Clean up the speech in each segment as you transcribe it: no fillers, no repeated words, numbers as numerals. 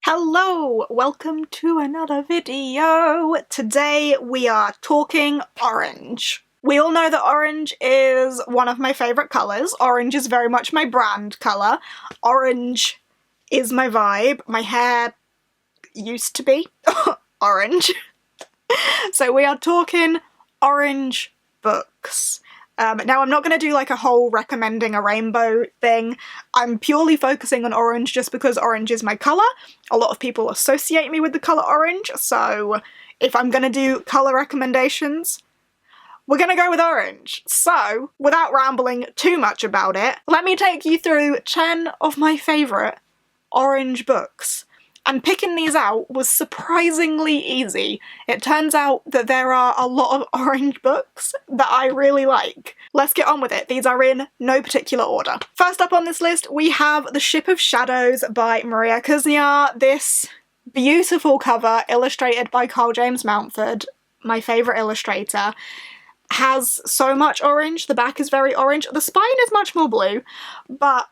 Hello! Welcome to another video! Today we are talking orange. We all know that orange is one of my favourite colours. Orange is very much my brand colour. Orange is my vibe. My hair used to be orange. So we are talking orange books. Now I'm not going to do like a whole recommending a rainbow thing. I'm purely focusing on orange just because orange is my colour. A lot of people associate me with the colour orange, so if I'm going to do colour recommendations, we're going to go with orange. So, without rambling too much about it, let me take you through 10 of my favourite orange books. And picking these out was surprisingly easy. It turns out that there are a lot of orange books that I really like. Let's get on with it. These are in no particular order. First up on this list, we have The Ship of Shadows by Maria Kuznia. This beautiful cover, illustrated by Carl James Mountford, my favourite illustrator, has so much orange. The back is very orange. The spine is much more blue, but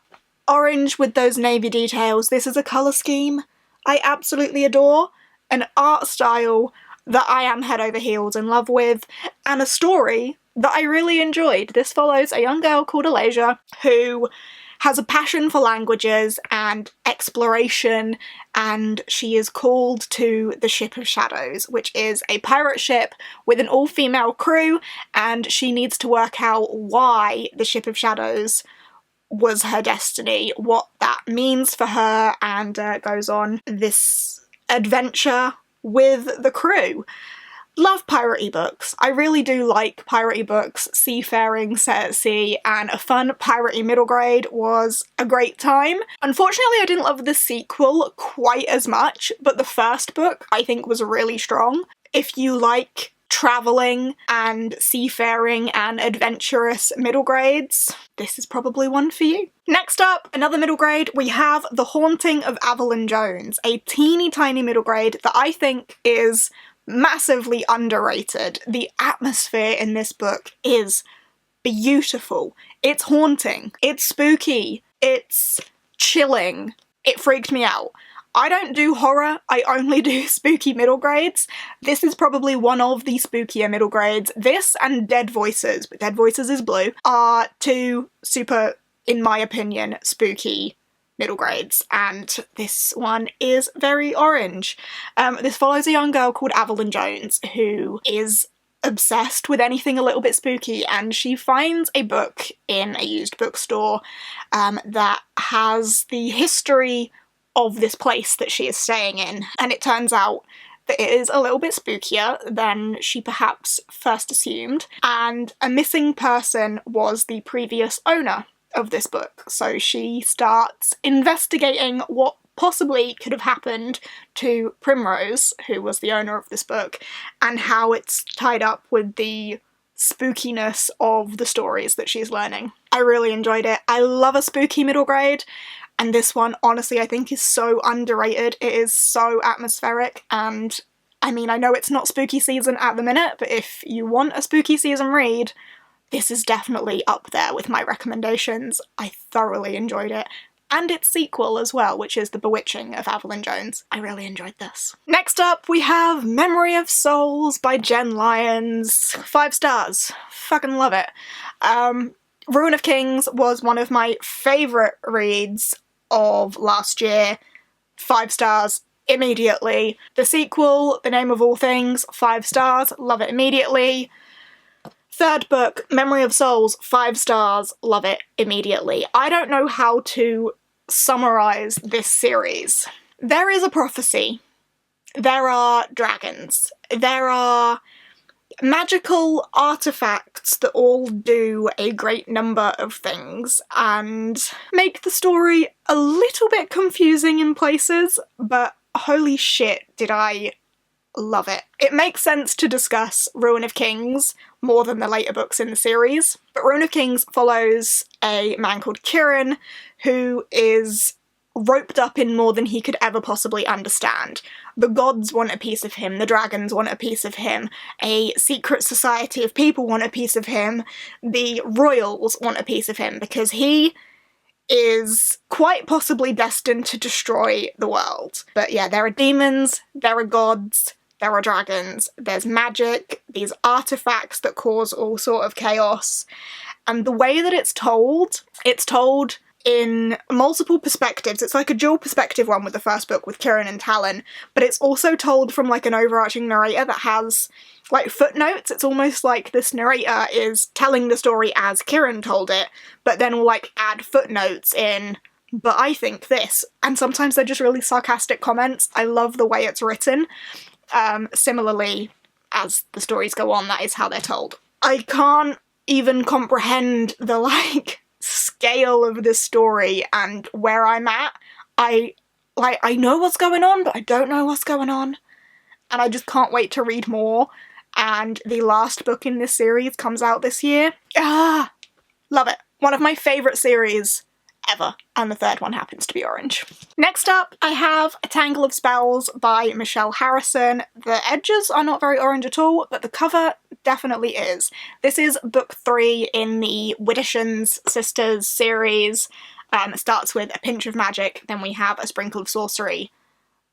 orange with those navy details. This is a colour scheme I absolutely adore, an art style that I am head over heels in love with, and a story that I really enjoyed. This follows a young girl called Alasia who has a passion for languages and exploration, and she is called to the Ship of Shadows, which is a pirate ship with an all-female crew, and she needs to work out why the Ship of Shadows was her destiny, what that means for her, and goes on this adventure with the crew. Love piratey books. I really do like piratey books. Seafaring, set at sea, and a fun piratey middle grade was a great time. Unfortunately, I didn't love the sequel quite as much, but the first book I think was really strong. If you like travelling and seafaring and adventurous middle grades, this is probably one for you. Next up, another middle grade, we have The Haunting of Evelyn Jones, a teeny tiny middle grade that I think is massively underrated. The atmosphere in this book is beautiful. It's haunting. It's spooky. It's chilling. It freaked me out. I don't do horror, I only do spooky middle grades. This is probably one of the spookier middle grades. This and Dead Voices, but Dead Voices is blue, are two super, in my opinion, spooky middle grades, and this one is very orange. This follows a young girl called Evelyn Jones who is obsessed with anything a little bit spooky, and she finds a book in a used bookstore that has the history of this place that she is staying in, and it turns out that it is a little bit spookier than she perhaps first assumed, and a missing person was the previous owner of this book. So she starts investigating what possibly could have happened to Primrose, who was the owner of this book, and how it's tied up with the spookiness of the stories that she's learning. I really enjoyed it. I love a spooky middle grade, and this one, honestly, I think is so underrated. It is so atmospheric, and I mean, I know it's not spooky season at the minute, but if you want a spooky season read, this is definitely up there with my recommendations. I thoroughly enjoyed it. And its sequel as well, which is The Bewitching of Evelyn Jones. I really enjoyed this. Next up, we have Memory of Souls by Jen Lyons. 5 stars. Fucking love it. Ruin of Kings was one of my favourite reads of last year. 5 stars immediately. The sequel, The Name of All Things, 5 stars, love it immediately. Third book, Memory of Souls, 5 stars, love it immediately. I don't know how to summarise this series. There is a prophecy. There are dragons. There are magical artifacts that all do a great number of things and make the story a little bit confusing in places, but holy shit did I love it. It makes sense to discuss Ruin of Kings more than the later books in the series, but Ruin of Kings follows a man called Kieran who is roped up in more than he could ever possibly understand. The gods want a piece of him, the dragons want a piece of him, a secret society of people want a piece of him, the royals want a piece of him, because he is quite possibly destined to destroy the world. But yeah, there are demons, there are gods, there are dragons, there's magic, these artifacts that cause all sort of chaos. And the way that it's told in multiple perspectives. It's like a dual perspective one with the first book with Kieran and Talon, but it's also told from like an overarching narrator that has like footnotes. It's almost like this narrator is telling the story as Kieran told it, but then will like add footnotes in, but I think this. And sometimes they're just really sarcastic comments. I love the way it's written. Similarly, as the stories go on, that is how they're told. I can't even comprehend the like scale of this story and where I'm at. I know what's going on, but I don't know what's going on. And I just can't wait to read more. And the last book in this series comes out this year. Love it. One of my favourite series ever. And the third one happens to be orange. Next up, I have A Tangle of Spells by Michelle Harrison. The edges are not very orange at all, but the cover definitely is. This is book 3 in the Widdershins Sisters series. It starts with A Pinch of Magic, then we have A Sprinkle of Sorcery,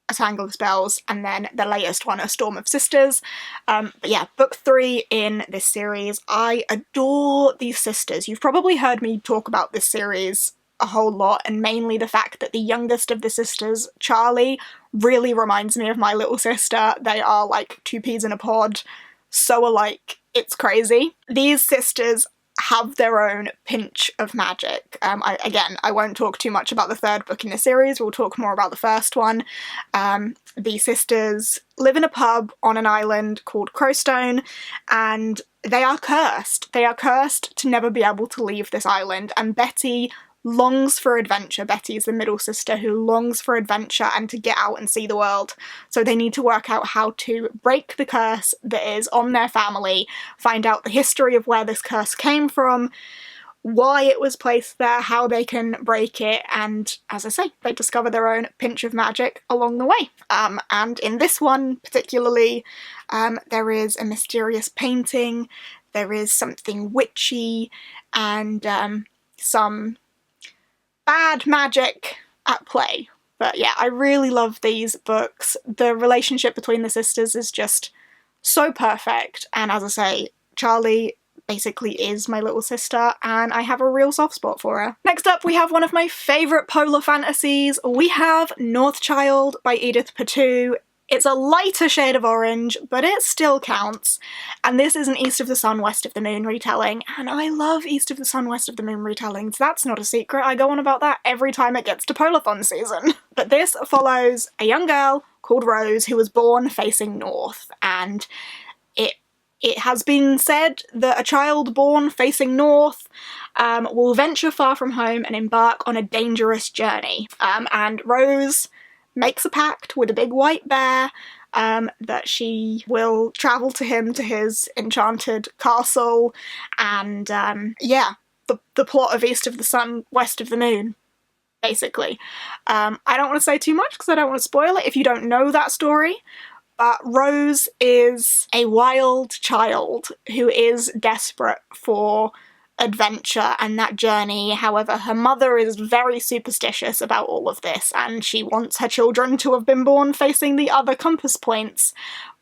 A Tangle of Spells, and then the latest one, A Storm of Sisters. But yeah, book 3 in this series. I adore these sisters. You've probably heard me talk about this series a whole lot, and mainly the fact that the youngest of the sisters, Charlie, really reminds me of my little sister. They are like two peas in a pod, so alike, it's crazy. These sisters have their own pinch of magic. I won't talk too much about the third book in the series, we'll talk more about the first one. The sisters live in a pub on an island called Crowstone, and they are cursed. They are cursed to never be able to leave this island, and Betty longs for adventure. Betty is the middle sister who longs for adventure and to get out and see the world. So they need to work out how to break the curse that is on their family, find out the history of where this curse came from, why it was placed there, how they can break it, and as I say, they discover their own pinch of magic along the way. And in this one particularly, there is a mysterious painting, there is something witchy, and some bad magic at play. But yeah, I really love these books. The relationship between the sisters is just so perfect, and as I say, Charlie basically is my little sister, and I have a real soft spot for her. Next up, we have one of my favourite polar fantasies. We have Northchild by Edith Patu. It's a lighter shade of orange, but it still counts. And this is an East of the Sun, West of the Moon retelling, and I love East of the Sun, West of the Moon retellings. That's not a secret. I go on about that every time it gets to Polathon season. But this follows a young girl called Rose who was born facing north, and it has been said that a child born facing north will venture far from home and embark on a dangerous journey. And Rose makes a pact with a big white bear that she will travel to him to his enchanted castle, and yeah, the plot of East of the Sun, West of the Moon, basically. I don't want to say too much because I don't want to spoil it if you don't know that story, but Rose is a wild child who is desperate for adventure and that journey. However, her mother is very superstitious about all of this, and she wants her children to have been born facing the other compass points,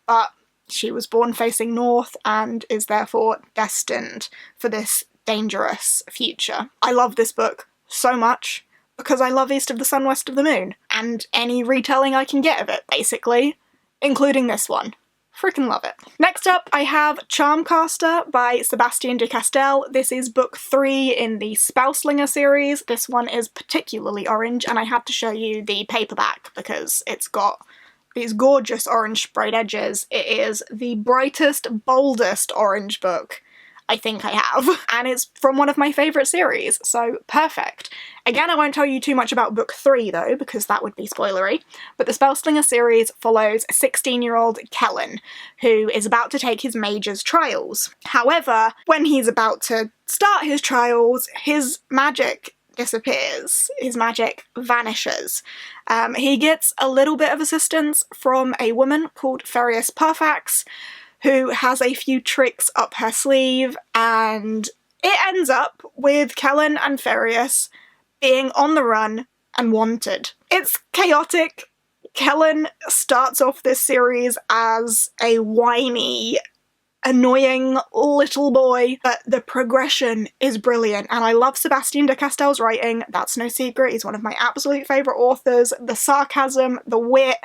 but she was born facing north and is therefore destined for this dangerous future. I love this book so much because I love East of the Sun, West of the Moon, and any retelling I can get of it, basically, including this one. Freaking love it. Next up, I have Charmcaster by Sebastian de Castell. This is book 3 in the Spellslinger series. This one is particularly orange, and I had to show you the paperback because it's got these gorgeous orange sprayed edges. It is the brightest, boldest orange book I think I have, and it's from one of my favourite series, so perfect. Again, I won't tell you too much about book 3 though, because that would be spoilery, but the Spellslinger series follows a 16-year-old Kellen, who is about to take his mage's trials. However, when he's about to start his trials, his magic disappears. His magic vanishes. He gets a little bit of assistance from a woman called Ferius Perfax, who has a few tricks up her sleeve, and it ends up with Kellen and Ferius being on the run and wanted. It's chaotic. Kellen starts off this series as a whiny, annoying little boy, but the progression is brilliant, and I love Sebastien de Castel's writing. That's no secret. He's one of my absolute favourite authors. The sarcasm, the wit,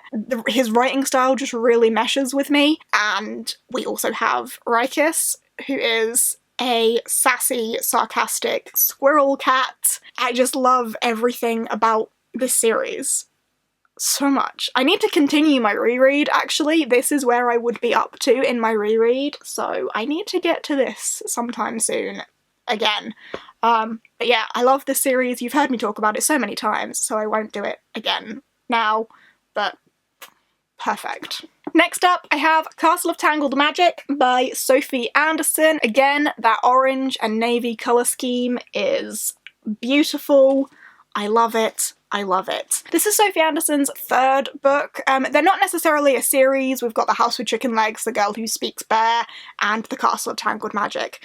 his writing style just really meshes with me. And we also have Rikis, who is a sassy, sarcastic squirrel cat. I just love everything about this series so much. I need to continue my reread, actually. This is where I would be up to in my reread, so I need to get to this sometime soon again. But yeah, I love this series. You've heard me talk about it so many times, so I won't do it again now, but perfect. Next up, I have Castle of Tangled Magic by Sophie Anderson. Again, that orange and navy colour scheme is beautiful. I love it. I love it. This is Sophie Anderson's third book. They're not necessarily a series. We've got The House with Chicken Legs, The Girl Who Speaks Bear, and The Castle of Tangled Magic.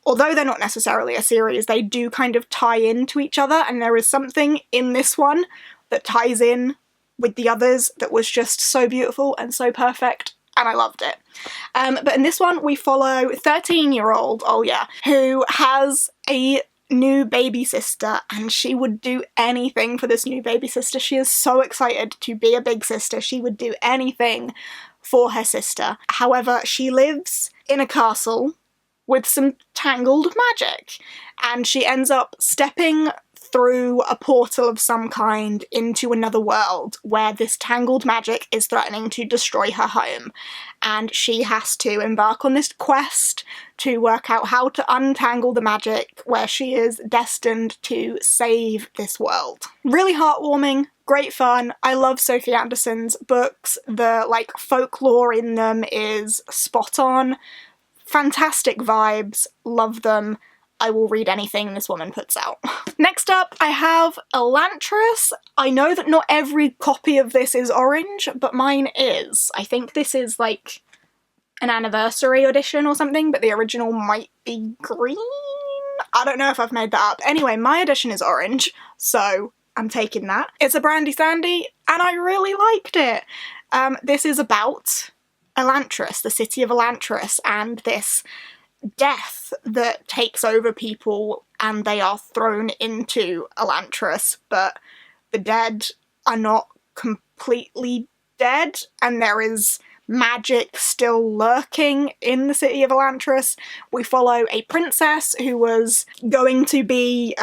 Although they're not necessarily a series, they do kind of tie into each other, and there is something in this one that ties in with the others that was just so beautiful and so perfect, and I loved it. But in this one, we follow 13-year-old, who has a new baby sister, and she would do anything for this new baby sister. She is so excited to be a big sister. She would do anything for her sister. However, she lives in a castle with some tangled magic, and she ends up stepping through a portal of some kind into another world where this tangled magic is threatening to destroy her home, and she has to embark on this quest to work out how to untangle the magic where she is destined to save this world. Really heartwarming, great fun. I love Sophie Anderson's books. The folklore in them is spot on. Fantastic vibes, love them. I will read anything this woman puts out. Next up, I have Elantras. I know that not every copy of this is orange, but mine is. I think this is like an anniversary edition or something, but the original might be green? I don't know if I've made that up. Anyway, my edition is orange, so I'm taking that. It's a brandy sandy, and I really liked it. This is about Elantras, the city of Elantras, and this death that takes over people and they are thrown into Elantras, but the dead are not completely dead, and there is magic still lurking in the city of Elantras. We follow a princess who was going to be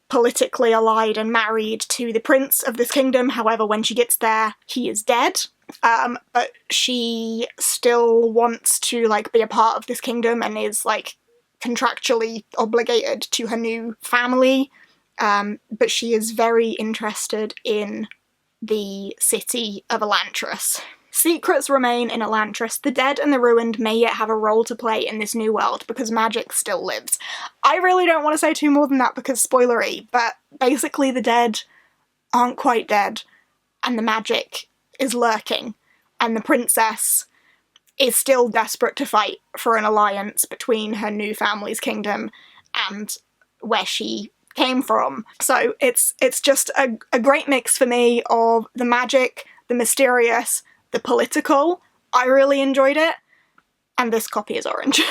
politically allied and married to the prince of this kingdom. However, when she gets there, he is dead. But she still wants to be a part of this kingdom and is contractually obligated to her new family. But she is very interested in the city of Elantras. Secrets remain in Elantras. The dead and the ruined may yet have a role to play in this new world because magic still lives. I really don't want to say too more than that because spoilery, but basically the dead aren't quite dead and the magic is lurking, and the princess is still desperate to fight for an alliance between her new family's kingdom and where she came from. So it's just a great mix for me of the magic, the mysterious, the political. I really enjoyed it, and this copy is orange.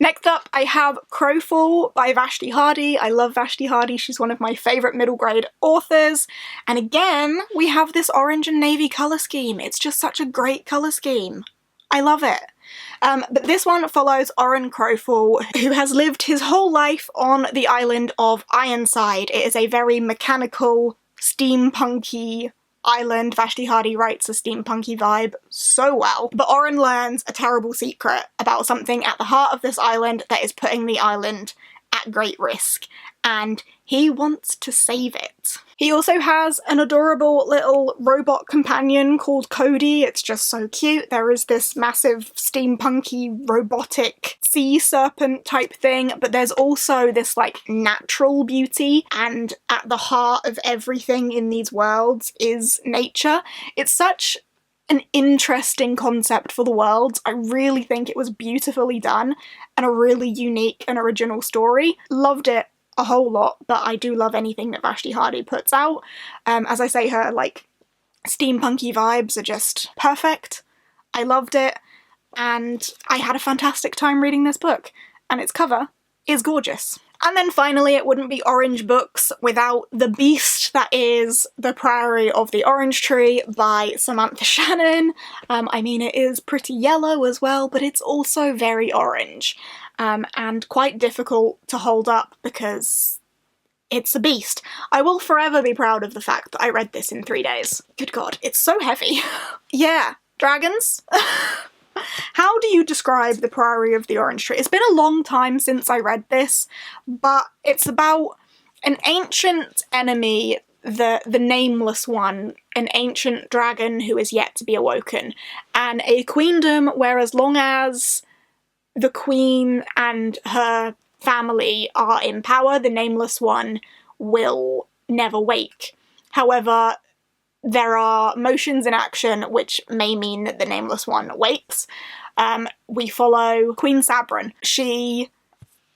Next up, I have Crowfall by Vashti Hardy. I love Vashti Hardy. She's one of my favourite middle grade authors. And again, we have this orange and navy colour scheme. It's just such a great colour scheme. I love it. But this one follows Oren Crowfall, who has lived his whole life on the island of Ironside. It is a very mechanical, steampunky island. Vashti Hardy writes a steampunky vibe so well. But Oren learns a terrible secret about something at the heart of this island that is putting the island at great risk, and he wants to save it. He also has an adorable little robot companion called Cody. It's just so cute. There is this massive steampunky robotic sea serpent type thing, but there's also this natural beauty, and at the heart of everything in these worlds is nature. It's such an interesting concept for the world. I really think it was beautifully done and a really unique and original story. Loved it. a whole lot, but I do love anything that Vashti Hardy puts out. As I say, her like steampunky vibes are just perfect. I loved it, and I had a fantastic time reading this book, and its cover is gorgeous. And then finally, it wouldn't be orange books without the beast that is The Priory of the Orange Tree by Samantha Shannon. I mean, it is pretty yellow as well, but it's also very orange, and quite difficult to hold up because it's a beast. I will forever be proud of the fact that I read this in 3 days. Good God, it's so heavy. Yeah, dragons. How do you describe The Priory of the Orange Tree? It's been a long time since I read this, but it's about an ancient enemy, the Nameless One, an ancient dragon who is yet to be awoken, and a queendom where as long as the queen and her family are in power, the Nameless One will never wake. However, there are motions in action which may mean that the Nameless One wakes. We follow Queen Sabran. She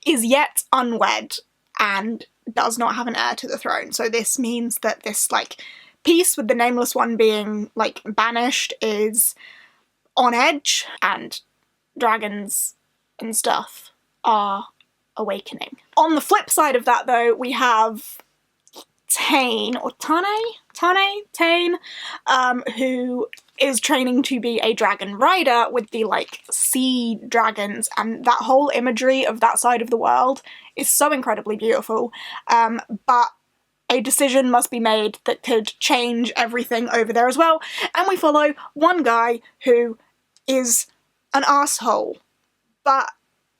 is yet unwed and does not have an heir to the throne, so this means that this, like, piece with the Nameless One being, like, banished is on edge, and dragons and stuff are awakening. On the flip side of that, though, we have Tane, who is training to be a dragon rider with the, like, sea dragons, and that whole imagery of that side of the world is so incredibly beautiful, but a decision must be made that could change everything over there as well, and we follow one guy who is an arsehole, but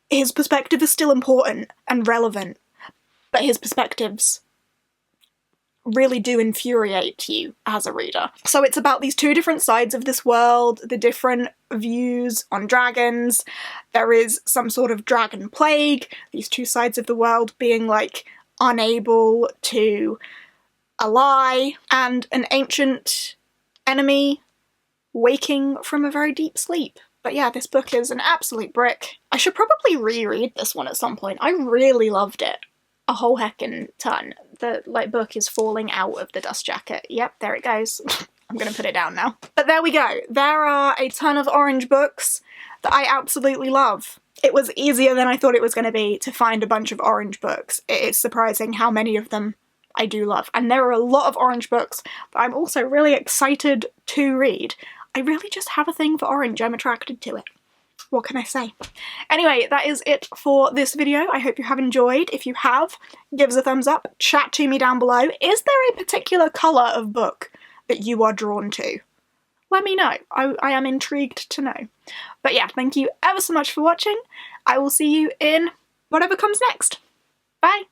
his perspective is still important and relevant, but his perspectives really do infuriate you as a reader. So it's about these two different sides of this world, the different views on dragons. There is some sort of dragon plague, these two sides of the world being, like, unable to ally, and an ancient enemy waking from a very deep sleep. But yeah, this book is an absolute brick. I should probably reread this one at some point. I really loved it a whole heckin' ton. The, like, book is falling out of the dust jacket. Yep, there it goes. I'm gonna put it down now. But there we go. There are a ton of orange books that I absolutely love. It was easier than I thought it was going to be to find a bunch of orange books. It's surprising how many of them I do love. And there are a lot of orange books that I'm also really excited to read. I really just have a thing for orange. I'm attracted to it. What can I say? Anyway, that is it for this video. I hope you have enjoyed. If you have, give us a thumbs up. Chat to me down below. Is there a particular colour of book that you are drawn to? Let me know. I am intrigued to know. But yeah, thank you ever so much for watching. I will see you in whatever comes next. Bye!